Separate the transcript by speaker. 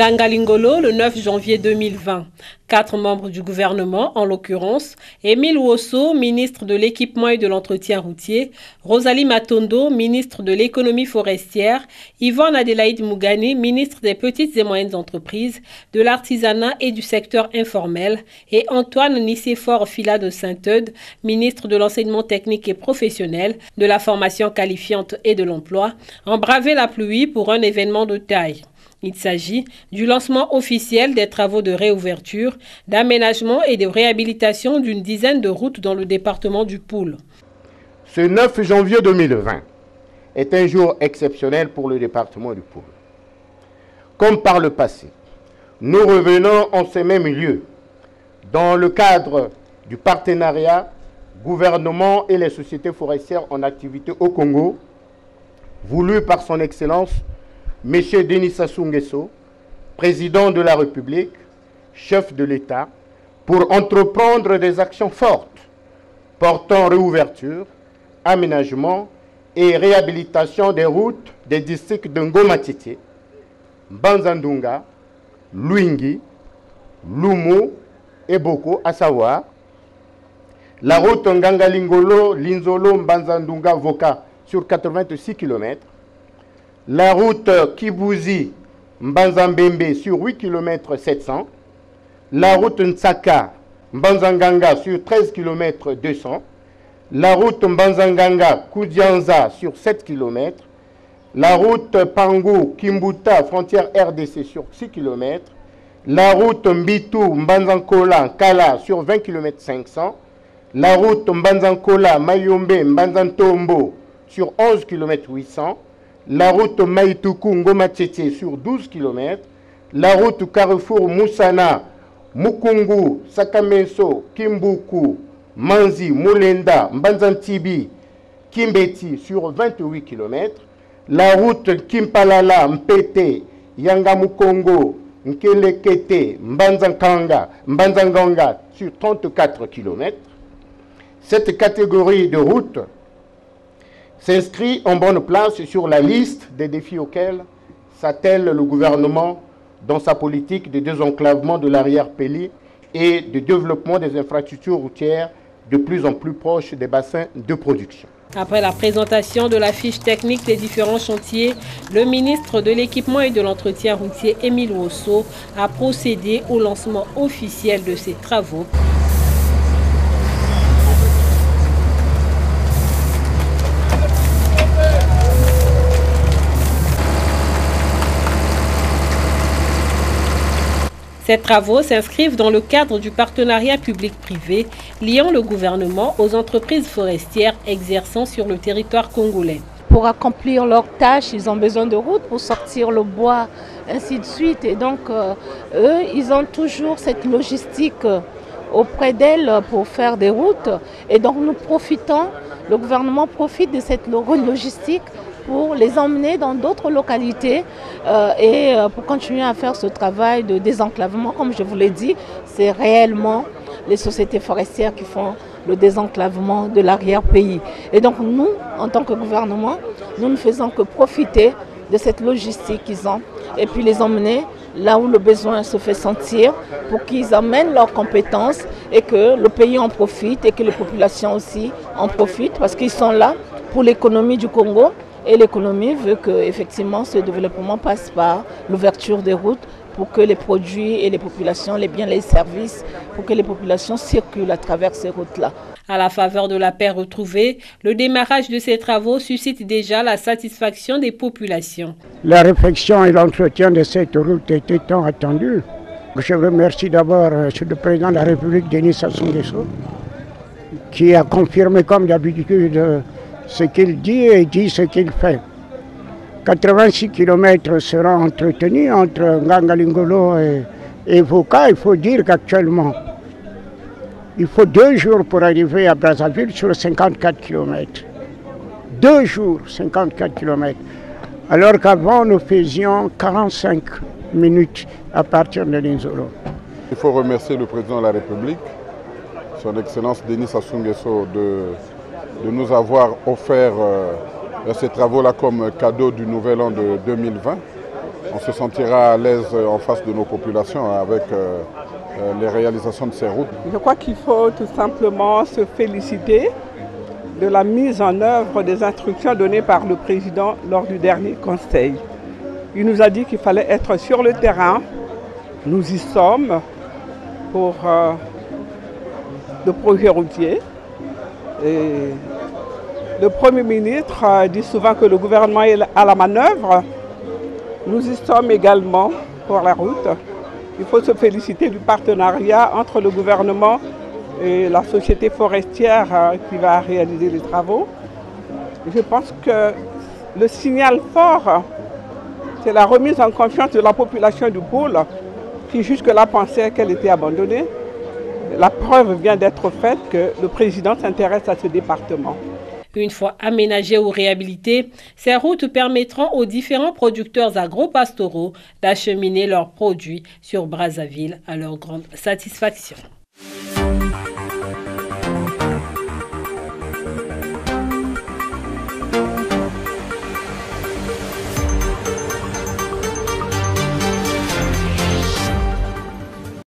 Speaker 1: Ngangalingolo le 9 janvier 2020. 4 membres du gouvernement, en l'occurrence, Émile Wosso, ministre de l'Équipement et de l'Entretien routier, Rosalie Matondo, ministre de l'Économie forestière, Yvonne Adélaïde Mougani, ministre des Petites et Moyennes Entreprises, de l'Artisanat et du secteur informel, et Antoine Nicéphore Fila de Saint-Eudes, ministre de l'Enseignement technique et professionnel, de la formation qualifiante et de l'emploi, ont bravé la pluie pour un événement de taille. Il s'agit du lancement officiel des travaux de réouverture, d'aménagement et de réhabilitation d'une dizaine de routes dans le département du Poul.
Speaker 2: Ce 9 janvier 2020 est un jour exceptionnel pour le département du Poul. Comme par le passé, nous revenons en ces mêmes lieux dans le cadre du partenariat gouvernement et les sociétés forestières en activité au Congo, voulu par son Excellence M. Denis Sassou Nguesso, président de la République, chef de l'État, pour entreprendre des actions fortes portant réouverture, aménagement et réhabilitation des routes des districts de Ngoma-Tchité, Banzandunga, Luingi, Lumo et Boko, à savoir la route Ngangalingolo, Linzolo, Banzandunga, Voka sur 86 km, la route Kibouzi, Mbanzambembe sur 8 km 700, la route Ntsaka, Mbanzanganga sur 13 km 200, la route Mbanzanganga, Koudianza sur 7 km, la route Pangou, Kimbuta, frontière RDC sur 6 km, la route Mbitou, Mbanzankola, Kala sur 20 km 500, la route Mbanzankola, Mayombe, Mbanzantombo sur 11 km 800, la route Maïtoukou, Ngoma-Tchité sur 12 km, la route Carrefour Moussana, Mukungu, Sakameso, Kimbuku, Manzi, Moulenda, Mbanzantibi, Kimbeti sur 28 km, la route Kimpalala, Mpete, Yangamukongo, Nkelekete, Mbanzanganga sur 34 km. Cette catégorie de routes s'inscrit en bonne place sur la liste des défis auxquels s'attelle le gouvernement dans sa politique de désenclavement de l'arrière-pays et de développement des infrastructures routières de plus en plus proches des bassins de production.
Speaker 1: Après la présentation de la fiche technique des différents chantiers, le ministre de l'Équipement et de l'Entretien routier, Émile Wosso, a procédé au lancement officiel de ces travaux. Ces travaux s'inscrivent dans le cadre du partenariat public-privé liant le gouvernement aux entreprises forestières exerçant sur le territoire congolais.
Speaker 3: Pour accomplir leurs tâches, ils ont besoin de routes pour sortir le bois, ainsi de suite. Et donc, eux, ils ont toujours cette logistique auprès d'elles pour faire des routes. Et donc, nous profitons, le gouvernement profite de cette logistique pour les emmener dans d'autres localités et pour continuer à faire ce travail de désenclavement. Comme je vous l'ai dit, c'est réellement les sociétés forestières qui font le désenclavement de l'arrière-pays. Et donc nous, en tant que gouvernement, nous ne faisons que profiter de cette logistique qu'ils ont et puis les emmener là où le besoin se fait sentir pour qu'ils amènent leurs compétences et que le pays en profite et que les populations aussi en profitent parce qu'ils sont là pour l'économie du Congo. Et l'économie veut que effectivement ce développement passe par l'ouverture des routes pour que les produits et les populations, les biens, les services, pour que les populations circulent à travers ces routes-là.
Speaker 1: À la faveur de la paix retrouvée, le démarrage de ces travaux suscite déjà la satisfaction des populations.
Speaker 4: La réflexion et l'entretien de cette route était tant attendu. Je remercie d'abord le président de la République, Denis Sassou Nguesso, qui a confirmé comme d'habitude ce qu'il dit et dit ce qu'il fait. 86 km seront entretenus entre Ngangalingolo et Voka. Il faut dire qu'actuellement, il faut 2 jours pour arriver à Brazzaville sur 54 km. 2 jours, 54 km. Alors qu'avant, nous faisions 45 minutes à partir de Linzolo.
Speaker 5: Il faut remercier le président de la République, son Excellence Denis Sassou Nguesso, de nous avoir offert ces travaux-là comme cadeau du nouvel an de 2020. on se sentira à l'aise en face de nos populations avec les réalisations de ces routes.
Speaker 6: Je crois qu'il faut tout simplement se féliciter de la mise en œuvre des instructions données par le président lors du dernier conseil. Il nous a dit qu'il fallait être sur le terrain. Nous y sommes pour le projet routier. Et le Premier ministre dit souvent que le gouvernement est à la manœuvre. Nous y sommes également pour la route. Il faut se féliciter du partenariat entre le gouvernement et la société forestière qui va réaliser les travaux. Je pense que le signal fort, c'est la remise en confiance de la population du pôle qui jusque-là pensait qu'elle était abandonnée. La preuve vient d'être faite que le président s'intéresse à ce département.
Speaker 1: Une fois aménagées ou réhabilitées, ces routes permettront aux différents producteurs agro-pastoraux d'acheminer leurs produits sur Brazzaville à leur grande satisfaction.